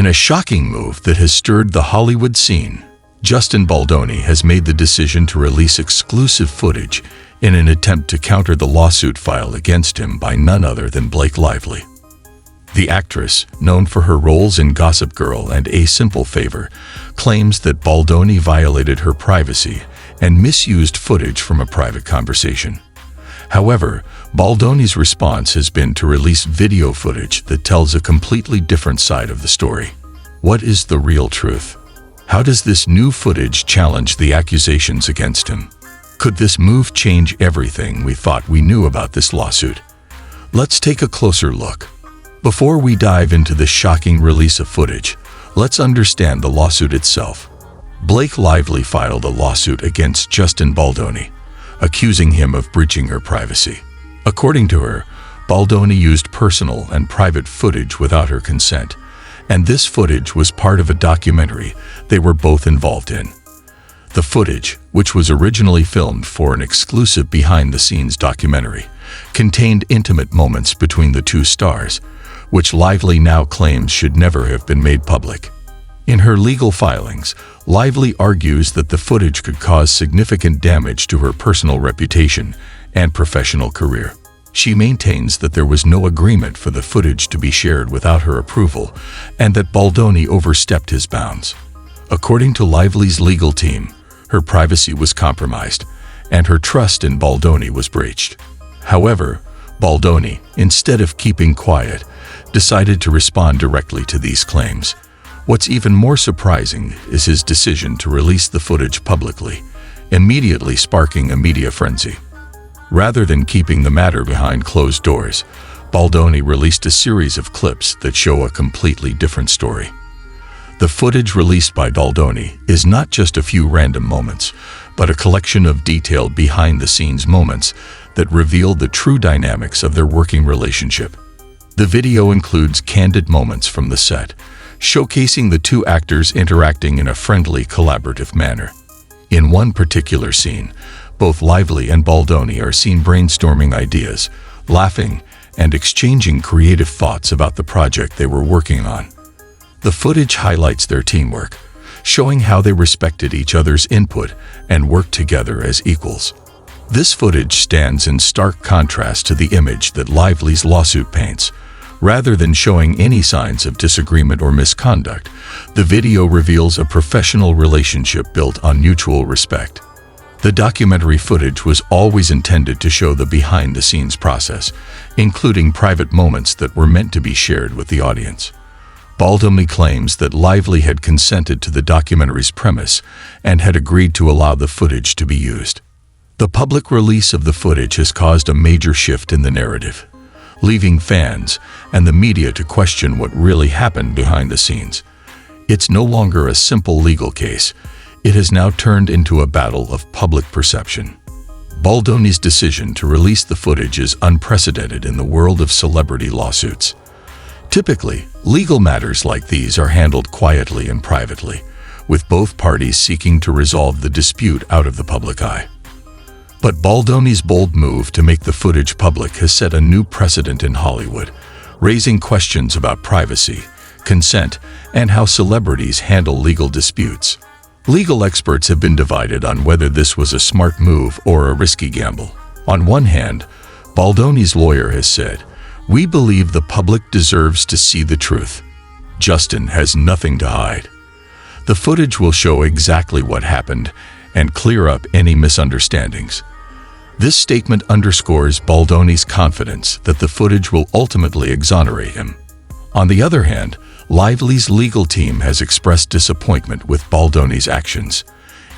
In a shocking move that has stirred the Hollywood scene, Justin Baldoni has made the decision to release exclusive footage in an attempt to counter the lawsuit filed against him by none other than Blake Lively. The actress, known for her roles in Gossip Girl and A Simple Favor, claims that Baldoni violated her privacy and misused footage from a private conversation. However, Baldoni's response has been to release video footage that tells a completely different side of the story. What is the real truth? How does this new footage challenge the accusations against him? Could this move change everything we thought we knew about this lawsuit? Let's take a closer look. Before we dive into this shocking release of footage, let's understand the lawsuit itself. Blake Lively filed a lawsuit against Justin Baldoni, accusing him of breaching her privacy. According to her, Baldoni used personal and private footage without her consent, and this footage was part of a documentary they were both involved in. The footage, which was originally filmed for an exclusive behind-the-scenes documentary, contained intimate moments between the two stars, which Lively now claims should never have been made public. In her legal filings, Lively argues that the footage could cause significant damage to her personal reputation and professional career. She maintains that there was no agreement for the footage to be shared without her approval and that Baldoni overstepped his bounds. According to Lively's legal team, her privacy was compromised and her trust in Baldoni was breached. However, Baldoni, instead of keeping quiet, decided to respond directly to these claims. What's even more surprising is his decision to release the footage publicly, immediately sparking a media frenzy. Rather than keeping the matter behind closed doors, Baldoni released a series of clips that show a completely different story. The footage released by Baldoni is not just a few random moments, but a collection of detailed behind-the-scenes moments that reveal the true dynamics of their working relationship. The video includes candid moments from the set, showcasing the two actors interacting in a friendly, collaborative manner. In one particular scene, both Lively and Baldoni are seen brainstorming ideas, laughing, and exchanging creative thoughts about the project they were working on. The footage highlights their teamwork, showing how they respected each other's input and worked together as equals. This footage stands in stark contrast to the image that Lively's lawsuit paints. Rather than showing any signs of disagreement or misconduct, the video reveals a professional relationship built on mutual respect. The documentary footage was always intended to show the behind-the-scenes process, including private moments that were meant to be shared with the audience. Baldoni claims that Lively had consented to the documentary's premise and had agreed to allow the footage to be used. The public release of the footage has caused a major shift in the narrative, leaving fans and the media to question what really happened behind the scenes. It's no longer a simple legal case. It has now turned into a battle of public perception. Baldoni's decision to release the footage is unprecedented in the world of celebrity lawsuits. Typically, legal matters like these are handled quietly and privately, with both parties seeking to resolve the dispute out of the public eye. But Baldoni's bold move to make the footage public has set a new precedent in Hollywood, raising questions about privacy, consent, and how celebrities handle legal disputes. Legal experts have been divided on whether this was a smart move or a risky gamble. On one hand, Baldoni's lawyer has said, "We believe the public deserves to see the truth. Justin has nothing to hide. The footage will show exactly what happened and clear up any misunderstandings." This statement underscores Baldoni's confidence that the footage will ultimately exonerate him. On the other hand, Lively's legal team has expressed disappointment with Baldoni's actions.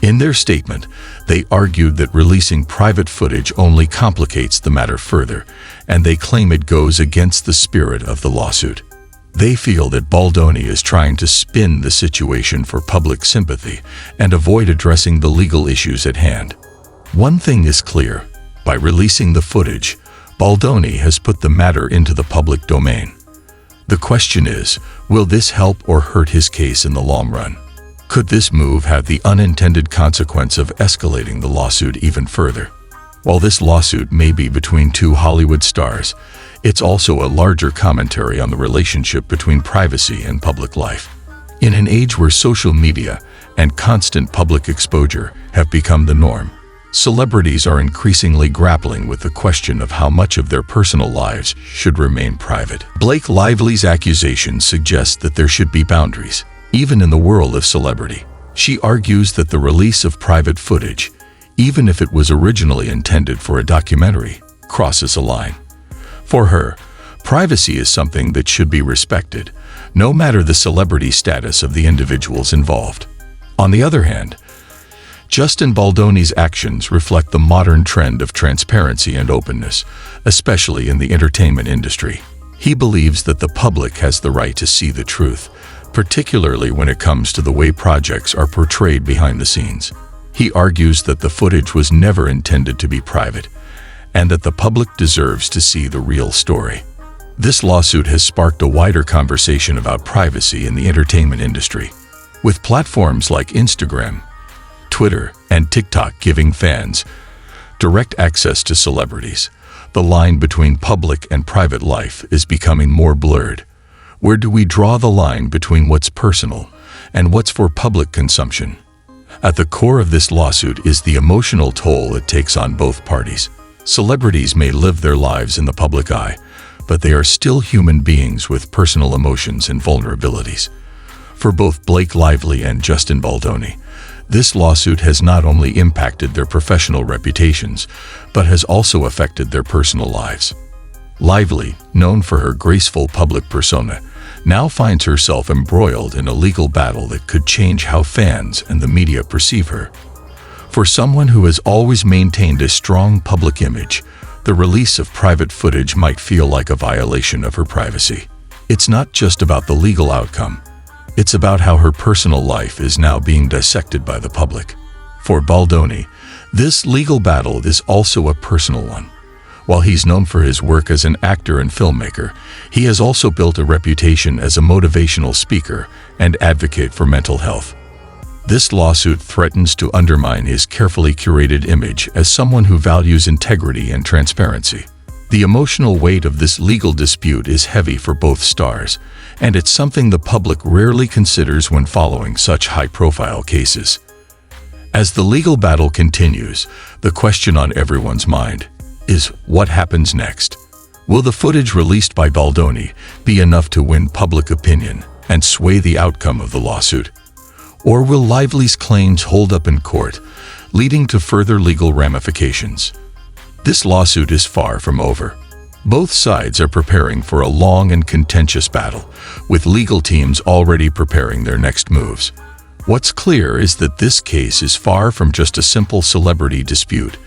In their statement, they argued that releasing private footage only complicates the matter further, and they claim it goes against the spirit of the lawsuit. They feel that Baldoni is trying to spin the situation for public sympathy and avoid addressing the legal issues at hand. One thing is clear: by releasing the footage, Baldoni has put the matter into the public domain. The question is, will this help or hurt his case in the long run? Could this move have the unintended consequence of escalating the lawsuit even further? While this lawsuit may be between two Hollywood stars, It's also a larger commentary on the relationship between privacy and public life. In an age where social media and constant public exposure have become the norm, celebrities are increasingly grappling with the question of how much of their personal lives should remain private. Blake Lively's accusations suggest that there should be boundaries, even in the world of celebrity. She argues that the release of private footage, even if it was originally intended for a documentary, crosses a line. For her, privacy is something that should be respected, no matter the celebrity status of the individuals involved. On the other hand, Justin Baldoni's actions reflect the modern trend of transparency and openness, especially in the entertainment industry. He believes that the public has the right to see the truth, particularly when it comes to the way projects are portrayed behind the scenes. He argues that the footage was never intended to be private, and that the public deserves to see the real story. This lawsuit has sparked a wider conversation about privacy in the entertainment industry, with platforms like Instagram, Twitter, and TikTok giving fans direct access to celebrities. The line between public and private life is becoming more blurred. Where do we draw the line between what's personal and what's for public consumption? At the core of this lawsuit is the emotional toll it takes on both parties. Celebrities may live their lives in the public eye, but they are still human beings with personal emotions and vulnerabilities. For both Blake Lively and Justin Baldoni, this lawsuit has not only impacted their professional reputations, but has also affected their personal lives. Lively, known for her graceful public persona, now finds herself embroiled in a legal battle that could change how fans and the media perceive her. For someone who has always maintained a strong public image, the release of private footage might feel like a violation of her privacy. It's not just about the legal outcome. It's about how her personal life is now being dissected by the public. For Baldoni, this legal battle is also a personal one. While he's known for his work as an actor and filmmaker, he has also built a reputation as a motivational speaker and advocate for mental health. This lawsuit threatens to undermine his carefully curated image as someone who values integrity and transparency. The emotional weight of this legal dispute is heavy for both stars, and it's something the public rarely considers when following such high-profile cases. As the legal battle continues, the question on everyone's mind is, what happens next? Will the footage released by Baldoni be enough to win public opinion and sway the outcome of the lawsuit? Or will Lively's claims hold up in court, leading to further legal ramifications? This lawsuit is far from over. Both sides are preparing for a long and contentious battle, with legal teams already preparing their next moves. What's clear is that this case is far from just a simple celebrity dispute.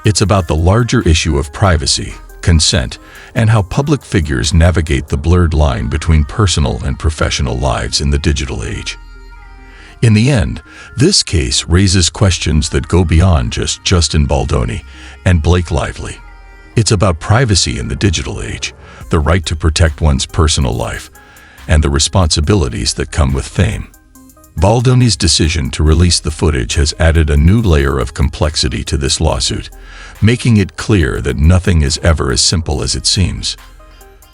It's about the larger issue of privacy, consent, and how public figures navigate the blurred line between personal and professional lives in the digital age. In the end, this case raises questions that go beyond just Justin Baldoni and Blake Lively. It's about privacy in the digital age, the right to protect one's personal life, and the responsibilities that come with fame. Baldoni's decision to release the footage has added a new layer of complexity to this lawsuit, making it clear that nothing is ever as simple as it seems.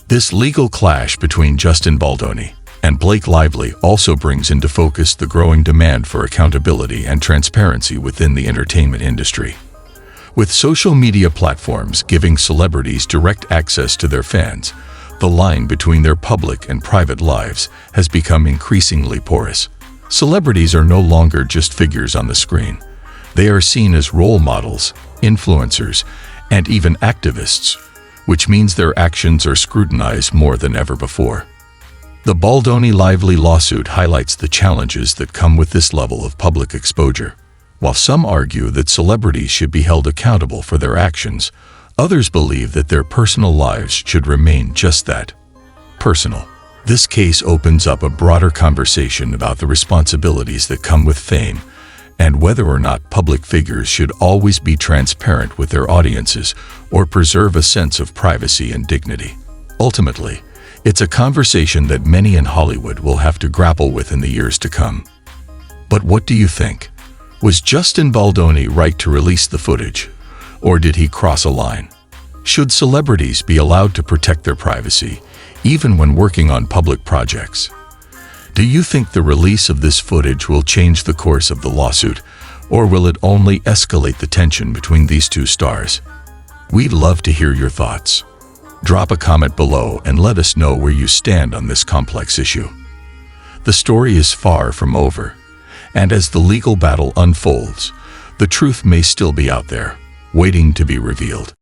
This legal clash between Justin Baldoni and Blake Lively also brings into focus the growing demand for accountability and transparency within the entertainment industry. With social media platforms giving celebrities direct access to their fans, the line between their public and private lives has become increasingly porous. Celebrities are no longer just figures on the screen. They are seen as role models, influencers, and even activists, which means their actions are scrutinized more than ever before. The Baldoni-Lively lawsuit highlights the challenges that come with this level of public exposure. While some argue that celebrities should be held accountable for their actions, others believe that their personal lives should remain just that, personal. This case opens up a broader conversation about the responsibilities that come with fame and whether or not public figures should always be transparent with their audiences or preserve a sense of privacy and dignity. Ultimately, it's a conversation that many in Hollywood will have to grapple with in the years to come. But what do you think? Was Justin Baldoni right to release the footage, or did he cross a line? Should celebrities be allowed to protect their privacy, even when working on public projects? Do you think the release of this footage will change the course of the lawsuit, or will it only escalate the tension between these two stars? We'd love to hear your thoughts. Drop a comment below and let us know where you stand on this complex issue. The story is far from over, and as the legal battle unfolds, the truth may still be out there, waiting to be revealed.